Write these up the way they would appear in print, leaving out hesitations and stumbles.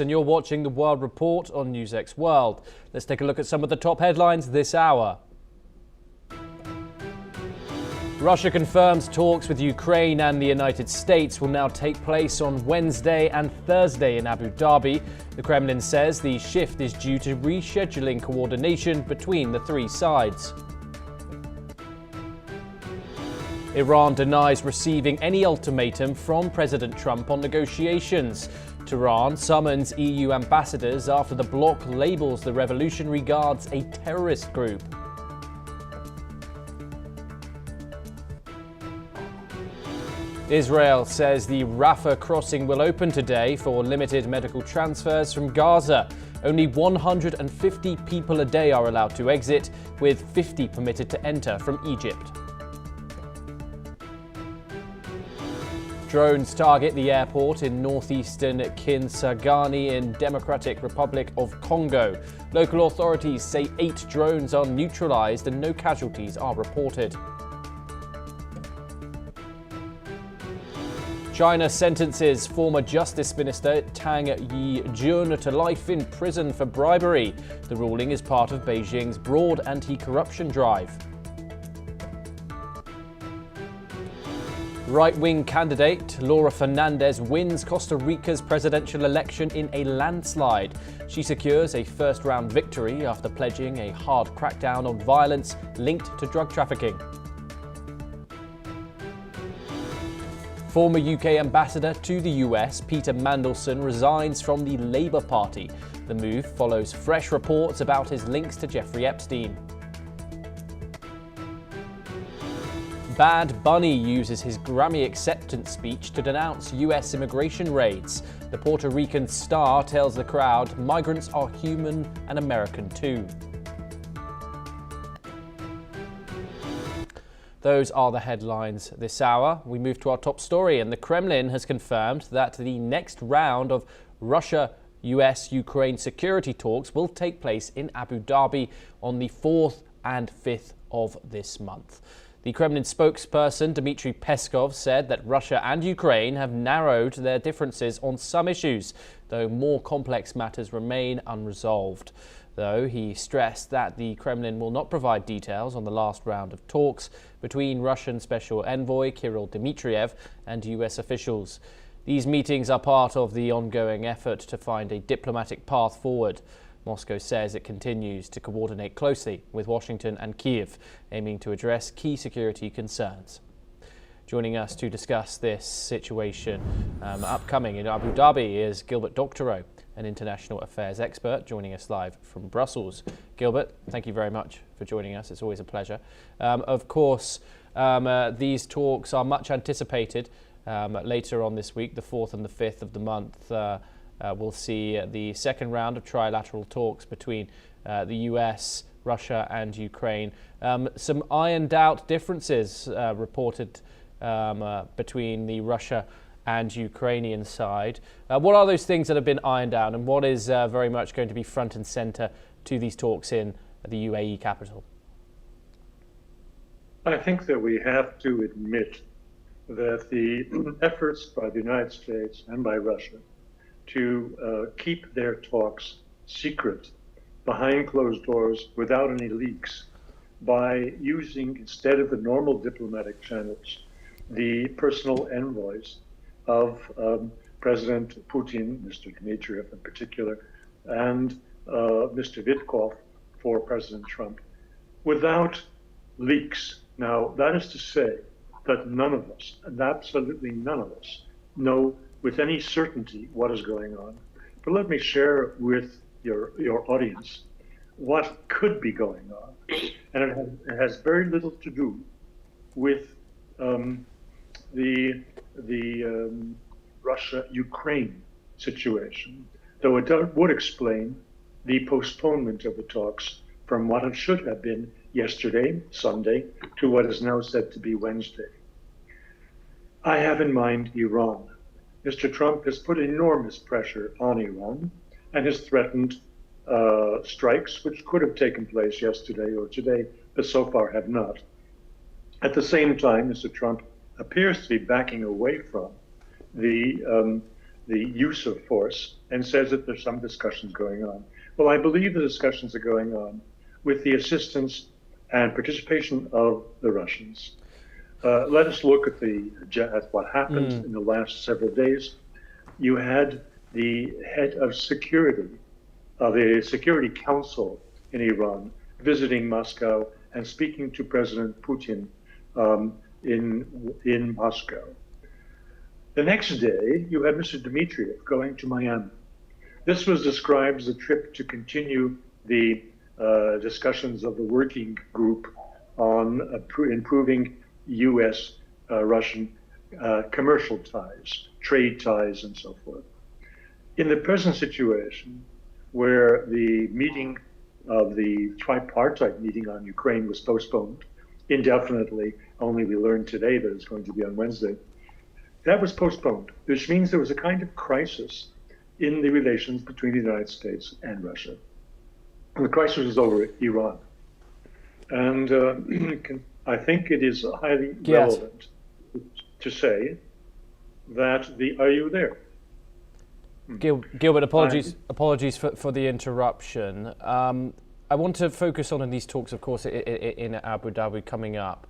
And you're watching the World Report on NewsX World. Let's take a look at some of the top headlines this hour. Russia confirms talks with Ukraine and the United States will now take place on Wednesday and Thursday in Abu Dhabi. The Kremlin says the shift is due to rescheduling coordination between the three sides. Iran denies receiving any ultimatum from President Trump on negotiations. Tehran summons EU ambassadors after the bloc labels the Revolutionary Guards a terrorist group. Israel says the Rafah crossing will open today for limited medical transfers from Gaza. Only 150 people a day are allowed to exit, with 50 permitted to enter from Egypt. Drones target the airport in northeastern Kisangani in Democratic Republic of Congo. Local authorities say 8 drones are neutralized and no casualties are reported. China sentences former Justice Minister Tang Yijun to life in prison for bribery. The ruling is part of Beijing's broad anti-corruption drive. Right-wing candidate Laura Fernandez wins Costa Rica's presidential election in a landslide. She secures a first-round victory after pledging a hard crackdown on violence linked to drug trafficking. Former UK ambassador to the US, Peter Mandelson, resigns from the Labour Party. The move follows fresh reports about his links to Jeffrey Epstein. Bad Bunny uses his Grammy acceptance speech to denounce US immigration raids. The Puerto Rican star tells the crowd migrants are human and American too. Those are the headlines this hour. We move to our top story, and the Kremlin has confirmed that the next round of Russia-US-Ukraine security talks will take place in Abu Dhabi on the 4th and 5th of this month. The Kremlin spokesperson Dmitry Peskov said that Russia and Ukraine have narrowed their differences on some issues, though more complex matters remain unresolved. Though he stressed that the Kremlin will not provide details on the last round of talks between Russian Special Envoy Kirill Dmitriev and US officials. These meetings are part of the ongoing effort to find a diplomatic path forward. Moscow says it continues to coordinate closely with Washington and Kiev, aiming to address key security concerns. Joining us to discuss this situation upcoming in Abu Dhabi is Gilbert Doctorow, an international affairs expert, joining us live from Brussels. Gilbert, thank you very much for joining us. It's always a pleasure. Of course, these talks are much anticipated. Later on this week, the 4th and the 5th of the month, we'll see the second round of trilateral talks between the US, Russia and Ukraine. Some ironed out differences reported between the Russia and Ukrainian side. What are those things that have been ironed out, and what is very much going to be front and center to these talks in the UAE capital? I think that we have to admit that the efforts by the United States and by Russia to keep their talks secret behind closed doors without any leaks, by using, instead of the normal diplomatic channels, the personal envoys of President Putin, Mr. Dmitriev in particular, and Mr. Witkoff for President Trump, without leaks. Now, that is to say that none of us, and absolutely none of us, know with any certainty what is going on. But let me share with your audience what could be going on. And it has very little to do with the Russia-Ukraine situation, though it would explain the postponement of the talks from what it should have been yesterday, Sunday, to what is now said to be Wednesday. I have in mind Iran. Mr. Trump has put enormous pressure on Iran and has threatened strikes, which could have taken place yesterday or today, but so far have not. At the same time, Mr. Trump appears to be backing away from the the use of force and says that there's some discussions going on. Well, I believe the discussions are going on with the assistance and participation of the Russians. Let us look at what happened in the last several days. You had the head of security, the Security Council in Iran, visiting Moscow and speaking to President Putin in Moscow. The next day, you had Mr. Dmitriev going to Miami. This was described as a trip to continue the discussions of the working group on improving U.S.-Russian commercial ties, trade ties, and so forth. In the present situation, where the meeting of the tripartite meeting on Ukraine was postponed indefinitely, only we learned today that it's going to be on Wednesday, that was postponed, which means there was a kind of crisis in the relations between the United States and Russia. And the crisis is over Iran. And I think it is highly relevant to say that are you there? Gilbert, apologies for the interruption. I want to focus on these talks, of course, in Abu Dhabi coming up.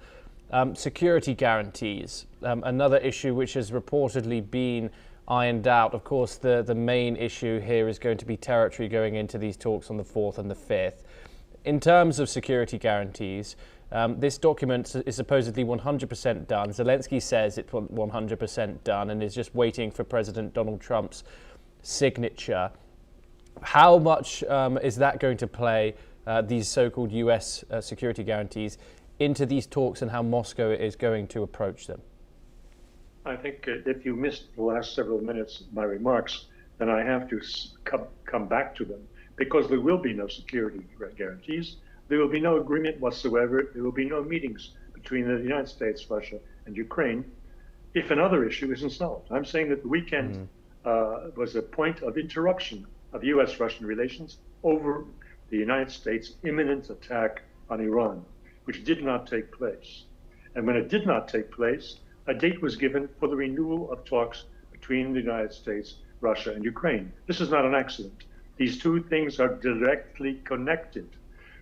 Security guarantees, another issue which has reportedly been ironed out. Of course, the main issue here is going to be territory going into these talks on the 4th and the 5th. In terms of security guarantees, this document is supposedly 100% done. Zelensky says it's 100% done and is just waiting for President Donald Trump's signature. How much is that going to play, these so-called US security guarantees, into these talks and how Moscow is going to approach them? I think if you missed the last several minutes of my remarks, then I have to come back to them, because there will be no security guarantees. There will be no agreement whatsoever. There will be no meetings between the United States, Russia, and Ukraine if another issue isn't solved. I'm saying that the weekend was a point of interruption of US-Russian relations over the United States' imminent attack on Iran, which did not take place. And when it did not take place, a date was given for the renewal of talks between the United States, Russia, and Ukraine. This is not an accident. These two things are directly connected.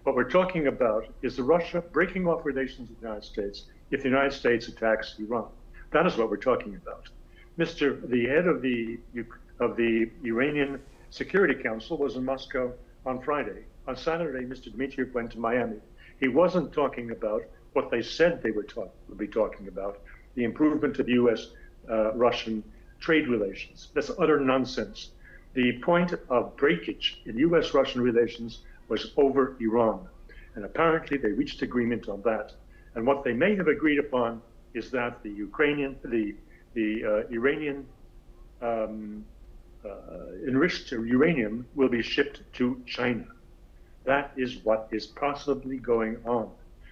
What we're talking about is Russia breaking off relations with the United States if the United States attacks Iran. That is what we're talking about. The head of the Iranian Security Council was in Moscow on Friday. On Saturday, Mr. Dmitriev went to Miami. He wasn't talking about what they said they would be talking about, the improvement of U.S.-Russian trade relations. That's utter nonsense. The point of breakage in U.S.-Russian relations was over Iran. And apparently they reached agreement on that. And what they may have agreed upon is that the Iranian enriched uranium will be shipped to China. That is what is possibly going on.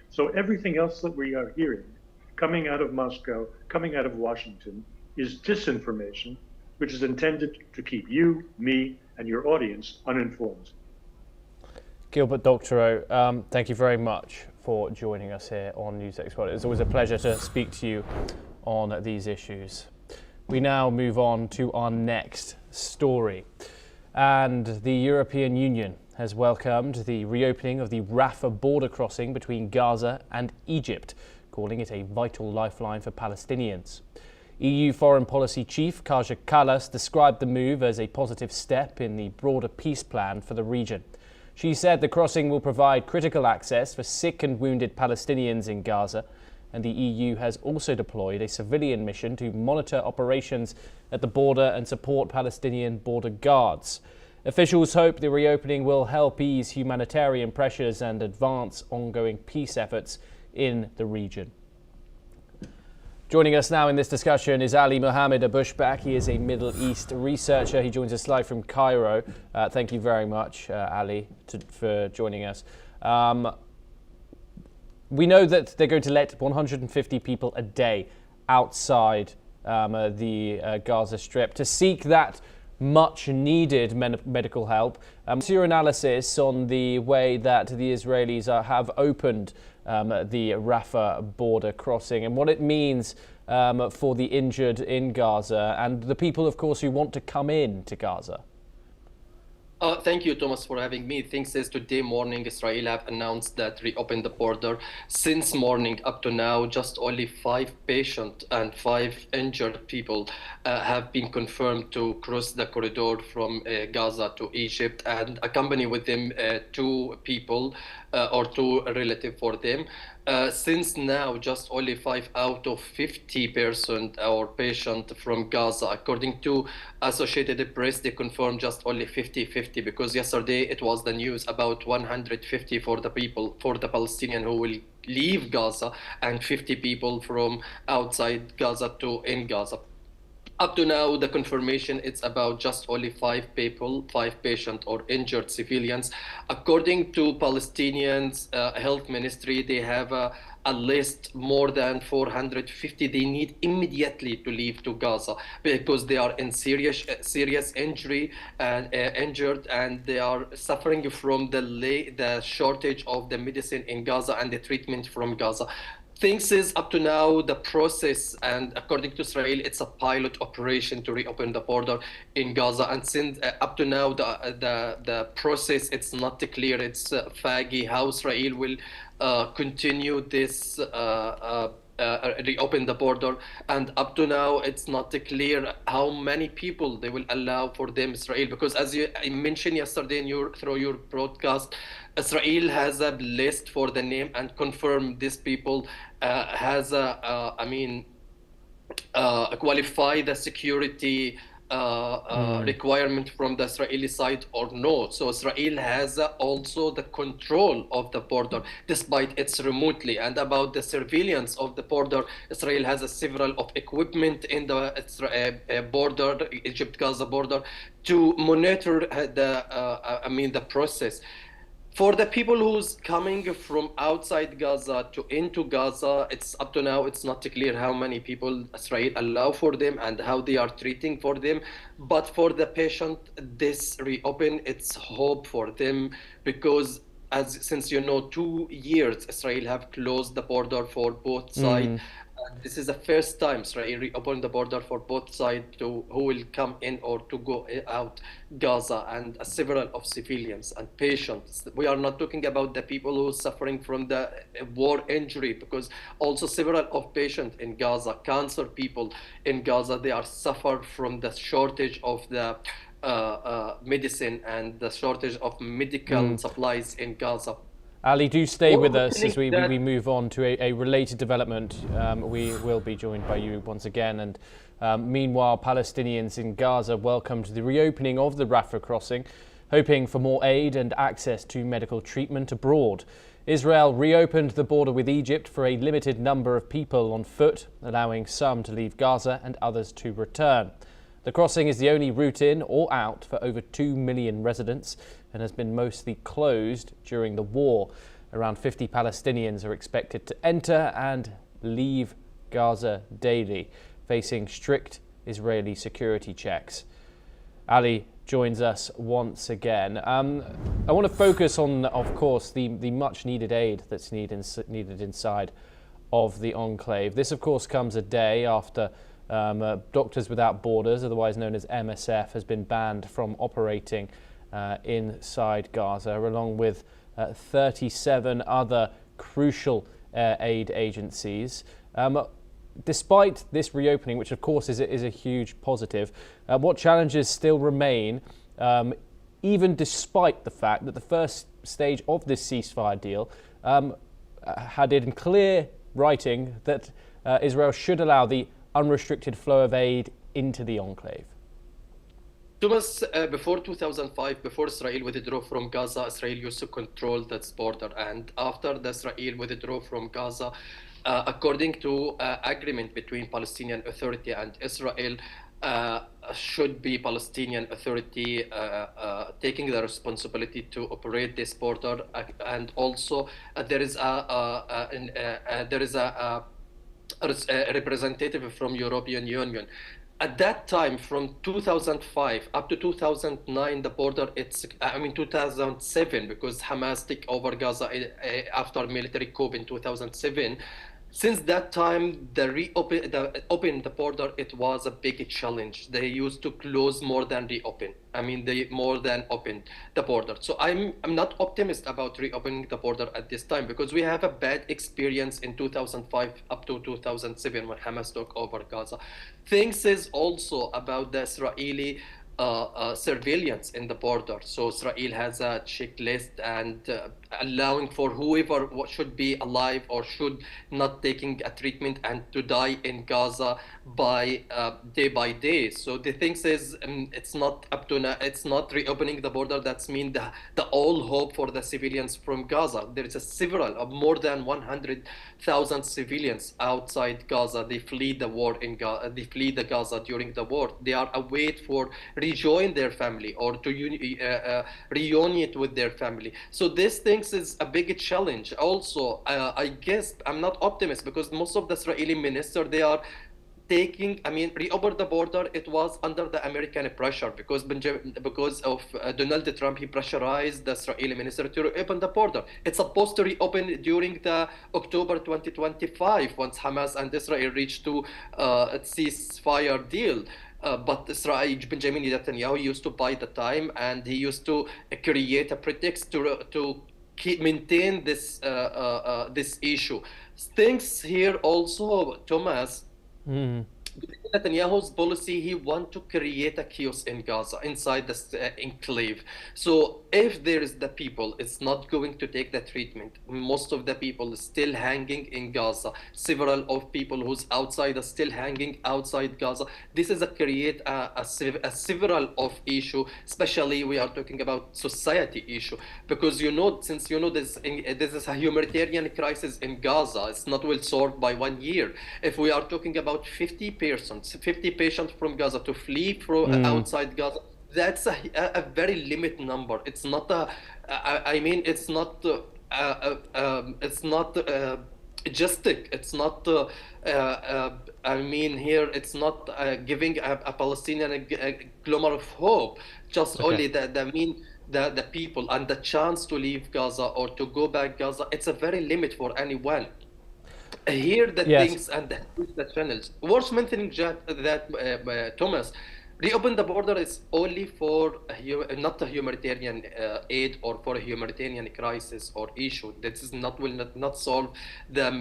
So everything else that we are hearing coming out of Moscow, coming out of Washington, is disinformation, which is intended to keep you, me, and your audience uninformed. Gilbert Doctorow, thank you very much for joining us here on NewsX World. It's always a pleasure to speak to you on these issues. We now move on to our next story. And the European Union has welcomed the reopening of the Rafah border crossing between Gaza and Egypt, calling it a vital lifeline for Palestinians. EU Foreign Policy Chief Kaja Kallas described the move as a positive step in the broader peace plan for the region. She said the crossing will provide critical access for sick and wounded Palestinians in Gaza, and the EU has also deployed a civilian mission to monitor operations at the border and support Palestinian border guards. Officials hope the reopening will help ease humanitarian pressures and advance ongoing peace efforts in the region. Joining us now in this discussion is Ali Mohammed Abushbak. He is a Middle East researcher. He joins us live from Cairo. Thank you very much, Ali, for joining us. We know that they're going to let 150 people a day outside the Gaza Strip to seek that much needed medical help. What's your analysis on the way that the Israelis have opened the Rafah border crossing and what it means for the injured in Gaza and the people, of course, who want to come in to Gaza? Thank you, Thomas, for having me. Things is today morning, Israel have announced that reopen the border. Since morning up to now, just only 5 patients and 5 injured people have been confirmed to cross the corridor from Gaza to Egypt, and accompany with them 2 people or 2 relatives for them. Since now, just only 5 out of 50 persons or patients from Gaza. According to Associated Press, they confirmed just only 50-50 because yesterday it was the news about 150 for the people, for the Palestinian who will leave Gaza, and 50 people from outside Gaza to in Gaza. Up to now, the confirmation, it's about just only 5 people, 5 patients or injured civilians. According to Palestinians health ministry, they have a list more than 450 they need immediately to leave to Gaza because they are in serious injury and injured, and they are suffering from the shortage of the medicine in Gaza and the treatment from Gaza. Things is up to now the process, and according to Israel, it's a pilot operation to reopen the border in Gaza. And since up to now the process, it's not clear. It's faggy how Israel will continue this reopen the border, and up to now it's not clear how many people they will allow for them Israel, because as I mentioned yesterday through your broadcast, Israel has a list for the name and confirm these people has qualify the security requirement from the Israeli side or no. So Israel has also the control of the border despite it's remotely. And about the surveillance of the border, Israel has several of equipment in the border, Egypt-Gaza border, to monitor the process. For the people who's coming from outside Gaza to into Gaza, it's up to now, it's not clear how many people Israel allow for them and how they are treating for them. But for the patient, this reopen, it's hope for them because since 2 years, Israel have closed the border for both sides. This is the first time Israel reopened the border for both sides to who will come in or to go out Gaza, and several of civilians and patients. We are not talking about the people who are suffering from the war injury, because also several of patients in Gaza, cancer people in Gaza, they are suffer from the shortage of the medicine and the shortage of medical supplies in Gaza. Ali, do stay with us as we move on to a related development. We will be joined by you once again. And meanwhile, Palestinians in Gaza welcomed the reopening of the Rafah crossing, hoping for more aid and access to medical treatment abroad. Israel reopened the border with Egypt for a limited number of people on foot, allowing some to leave Gaza and others to return. The crossing is the only route in or out for over 2 million residents and has been mostly closed during the war. Around 50 Palestinians are expected to enter and leave Gaza daily, facing strict Israeli security checks. Ali joins us once again. I want to focus on, of course, the much needed aid that's needed inside of the enclave. This, of course, comes a day after Doctors Without Borders, otherwise known as MSF, has been banned from operating inside Gaza, along with 37 other crucial aid agencies. Despite this reopening, which of course is a huge positive, what challenges still remain, even despite the fact that the first stage of this ceasefire deal had in clear writing that Israel should allow the unrestricted flow of aid into the enclave? Thomas, before 2005, before Israel withdrew from Gaza, Israel used to control that border. And after the Israel withdrew from Gaza, according to agreement between Palestinian Authority and Israel, should be Palestinian Authority taking the responsibility to operate this border. And also there is a representative from European Union. at that time, from 2005 up to 2009, the border, 2007, because Hamas took over Gaza after military coup in 2007. Since that time, open the border, it was a big challenge. They used to close more than reopen. They more than opened the border. So I'm not optimist about reopening the border at this time, because we have a bad experience in 2005 up to 2007 when Hamas took over Gaza. Things is also about the Israeli surveillance in the border. So Israel has a checklist and allowing for whoever should be alive or should not taking a treatment and to die in Gaza by day. So the thing is, it's not up to now. It's not reopening the border. That's mean the all hope for the civilians from Gaza. There is more than 100,000 civilians outside Gaza. They flee the war in Gaza. They flee the Gaza during the war. They are await for rejoin their family or to reunite with their family. So this things is a big challenge. Also, I guess I'm not optimist, because most of the Israeli ministers, they are taking, reopen the border. It was under the American pressure, because of Donald Trump. He pressurized the Israeli minister to reopen the border. It's supposed to reopen during the October 2025, once Hamas and Israel reached to a ceasefire deal. But Israel, Benjamin Netanyahu used to buy the time, and he used to create a pretext to maintain this issue. Things here also, Thomas. Netanyahu's policy, he wants to create a chaos in Gaza, inside the enclave. So if there is the people, it's not going to take the treatment. Most of the people still hanging in Gaza. Several of people who's outside are still hanging outside Gaza. This is create a several of issue, especially we are talking about society issue, because since this is a humanitarian crisis in Gaza. It's not well solved by 1 year. If we are talking about 50 patients from Gaza to flee from outside Gaza, that's a very limited number. It's not it's not logistic. It's not here it's not giving a Palestinian a glimmer of hope. Just only the people and the chance to leave Gaza or to go back Gaza. It's a very limit for anyone. Here the things and the channels. Worth mentioning that Thomas, reopen the border is only for not a humanitarian aid or for a humanitarian crisis or issue. That is will not solve the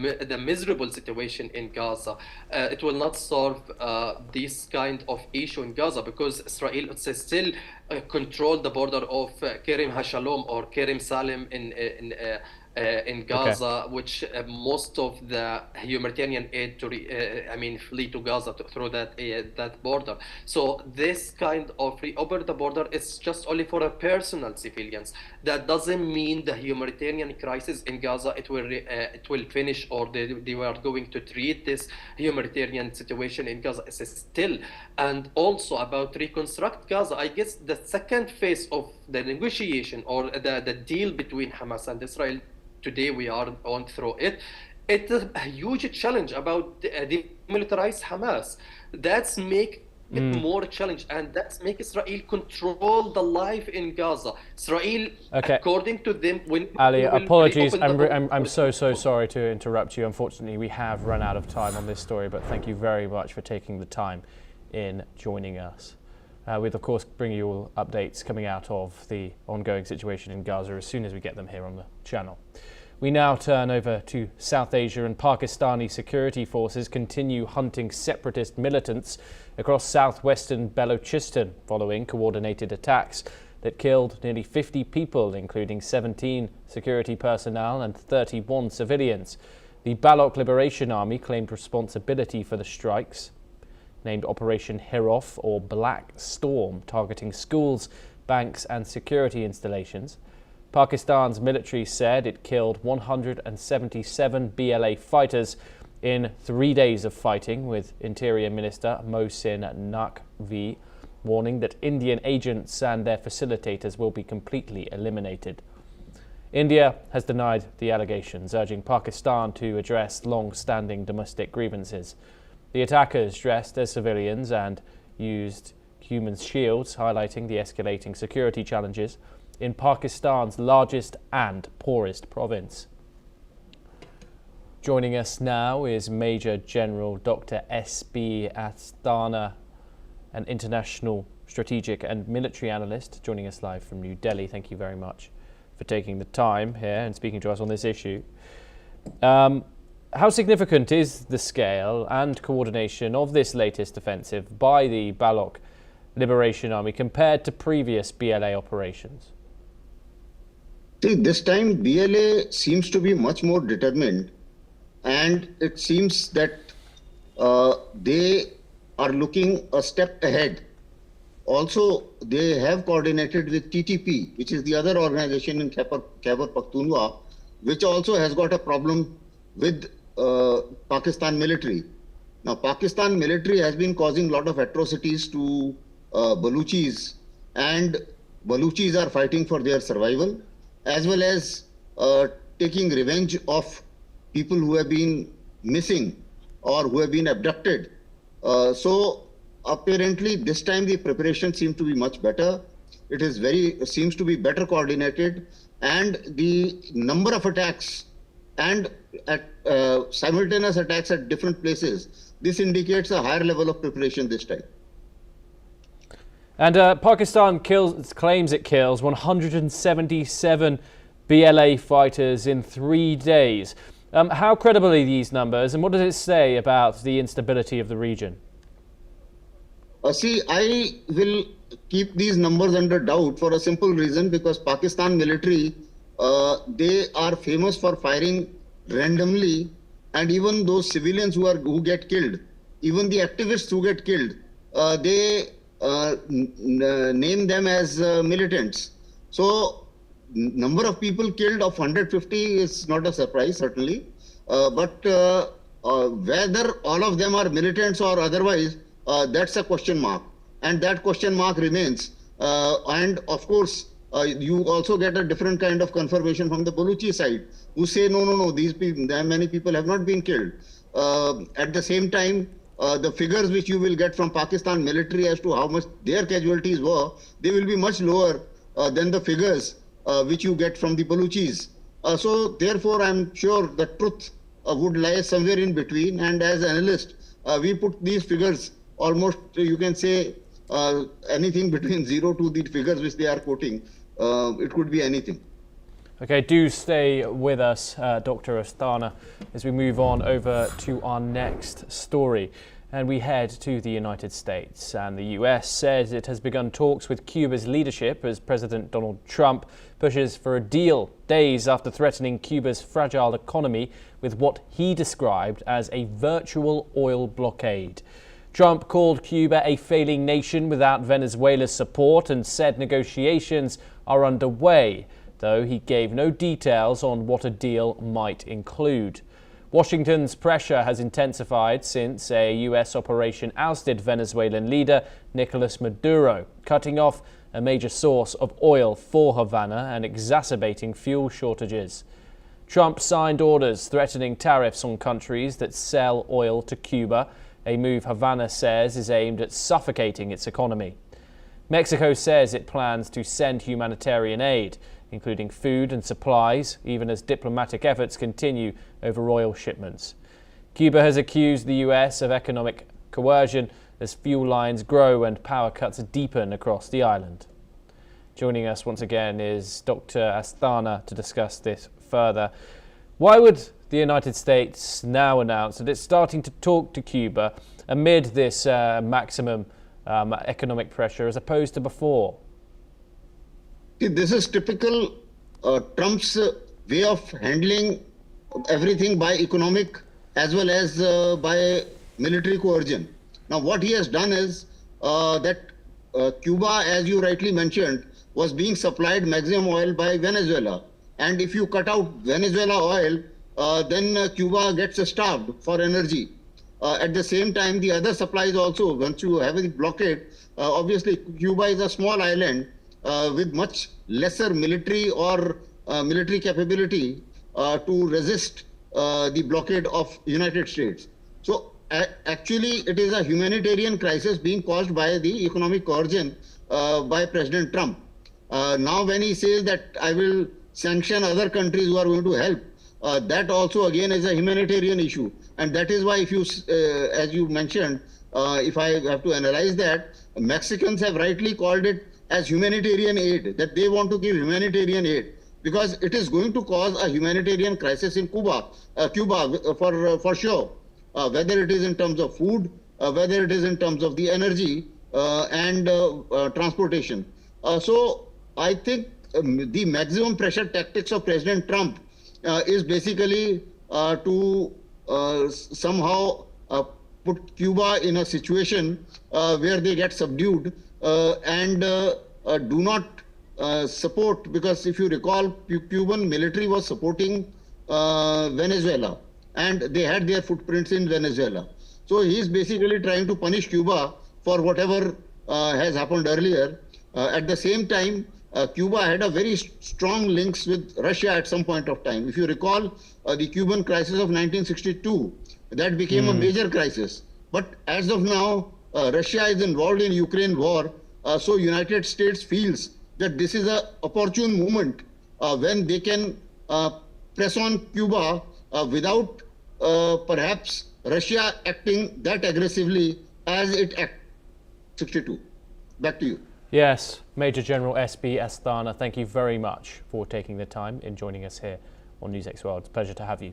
miserable situation in Gaza. It will not solve this kind of issue in Gaza, because Israel still control the border of Kerem HaShalom or Kerem Salem in Gaza, which most of the humanitarian aid to flee to Gaza through that border. So this kind of reopen the border is just only for a personal civilians. That doesn't mean the humanitarian crisis in Gaza it will finish, or they were going to treat this humanitarian situation in Gaza is still. And also about reconstruct Gaza, I guess the second phase of the negotiation or the deal between Hamas and Israel. Today we are on through it. It's a huge challenge about demilitarize Hamas. That's make it more challenge, and that's make Israel control the life in Gaza. Israel, according to them, when Ali, apologies. I'm so sorry to interrupt you. Unfortunately, we have run out of time on this story, but thank you very much for taking the time in joining us. We'll of course bring you all updates coming out of the ongoing situation in Gaza as soon as we get them here on the channel. We now turn over to South Asia, and Pakistani security forces continue hunting separatist militants across southwestern Balochistan following coordinated attacks that killed nearly 50 people, including 17 security personnel and 31 civilians. The Baloch Liberation Army claimed responsibility for the strikes, named Operation Heroth or Black Storm, targeting schools, banks and security installations. Pakistan's military said it killed 177 BLA fighters in 3 days of fighting, with Interior Minister Mohsin Naqvi warning that Indian agents and their facilitators will be completely eliminated. India has denied the allegations, urging Pakistan to address long-standing domestic grievances. The attackers dressed as civilians and used human shields, highlighting the escalating security challenges in Pakistan's largest and poorest province. Joining us now is Major General Dr. S.B. Asthana, an international strategic and military analyst, joining us live from New Delhi. Thank you very much for taking the time here and speaking to us on this issue. How significant is the scale and coordination of this latest offensive by the Baloch Liberation Army compared to previous BLA operations? See, this time BLA seems to be much more determined, and it seems that they are looking a step ahead. Also, they have coordinated with TTP, which is the other organization in Khyber Pakhtunkhwa, which also has got a problem with Pakistan military. Now, Pakistan military has been causing a lot of atrocities to Baluchis, and Baluchis are fighting for their survival, as well as taking revenge of people who have been missing or who have been abducted. So apparently this time the preparation seems to be much better. It seems to be better coordinated, and the number of attacks and simultaneous attacks at different places, this indicates a higher level of preparation this time. And Pakistan claims it kills 177 BLA fighters in 3 days. How credible are these numbers, and what does it say about the instability of the region? See, I will keep these numbers under doubt for a simple reason, because Pakistan military, they are famous for firing randomly, and even those civilians who get killed, even the activists who get killed, they name them as militants. So number of people killed of 150 is not a surprise, certainly, but whether all of them are militants or otherwise, that's a question mark, and that question mark remains. And of course, you also get a different kind of confirmation from the Baluchi side, who say no, these people, many people have not been killed. At the same time, the figures which you will get from Pakistan military as to how much their casualties were, they will be much lower than the figures which you get from the Baluchis. So therefore, I'm sure the truth would lie somewhere in between. And as analysts, we put these figures almost, you can say, anything between 0 to the figures which they are quoting. It could be anything. Okay, do stay with us, Dr. Asthana, as we move on over to our next story. And we head to the United States. And the US says it has begun talks with Cuba's leadership as President Donald Trump pushes for a deal days after threatening Cuba's fragile economy with what he described as a virtual oil blockade. Trump called Cuba a failing nation without Venezuela's support and said negotiations are underway, though he gave no details on what a deal might include. Washington's pressure has intensified since a U.S. operation ousted Venezuelan leader Nicolas Maduro, cutting off a major source of oil for Havana and exacerbating fuel shortages. Trump signed orders threatening tariffs on countries that sell oil to Cuba, a move Havana says is aimed at suffocating its economy. Mexico says it plans to send humanitarian aid, including food and supplies, even as diplomatic efforts continue over oil shipments. Cuba has accused the US of economic coercion as fuel lines grow and power cuts deepen across the island. Joining us once again is Dr. Asthana to discuss this further. Why would the United States now announce that it's starting to talk to Cuba amid this maximum economic pressure as opposed to before? This is typical Trump's way of handling everything by economic as well as by military coercion. Now, what he has done is that Cuba, as you rightly mentioned, was being supplied maximum oil by Venezuela. And if you cut out Venezuela oil, then Cuba gets starved for energy. At the same time, the other supplies also, once you have a blockade, obviously Cuba is a small island with much lesser military or military capability to resist the blockade of United States. So actually it is a humanitarian crisis being caused by the economic coercion by President Trump. Now when he says that I will sanction other countries who are going to help, that also again is a humanitarian issue. And that is why if you, as you mentioned, if I have to analyze that, Mexicans have rightly called it as humanitarian aid, that they want to give humanitarian aid, because it is going to cause a humanitarian crisis in Cuba for sure, whether it is in terms of food, whether it is in terms of the energy and transportation. So I think the maximum pressure tactics of President Trump is basically to somehow put Cuba in a situation where they get subdued and do not support, because if you recall, Cuban military was supporting Venezuela and they had their footprints in Venezuela. So he is basically trying to punish Cuba for whatever has happened earlier. At the same time, Cuba had a very strong links with Russia at some point of time. If you recall, the Cuban crisis of 1962, that became a major crisis. But as of now, Russia is involved in Ukraine war. So United States feels that this is an opportune moment when they can press on Cuba without perhaps Russia acting that aggressively as it acted in 1962. Back to you. Yes, Major General S.B. Asthana, thank you very much for taking the time in joining us here on NewsX World. It's a pleasure to have you.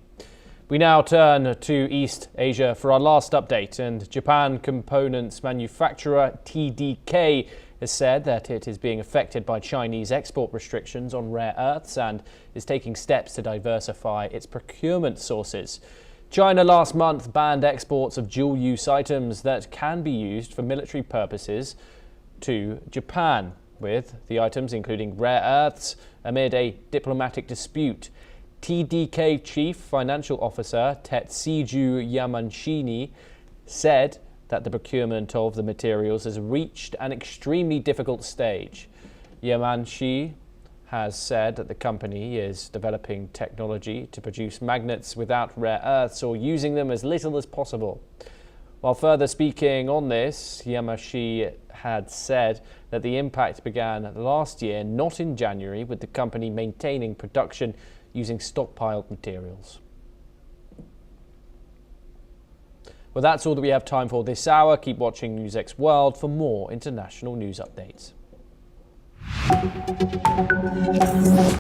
We now turn to East Asia for our last update, and Japan components manufacturer TDK has said that it is being affected by Chinese export restrictions on rare earths and is taking steps to diversify its procurement sources. China last month banned exports of dual-use items that can be used for military purposes to Japan, with the items including rare earths amid a diplomatic dispute. TDK Chief Financial Officer Tetsiju Yamanshini said that the procurement of the materials has reached an extremely difficult stage. Yamanshi has said that the company is developing technology to produce magnets without rare earths or using them as little as possible. While further speaking on this, Yamashi had said that the impact began last year, not in January, with the company maintaining production using stockpiled materials. Well, that's all that we have time for this hour. Keep watching NewsX World for more international news updates.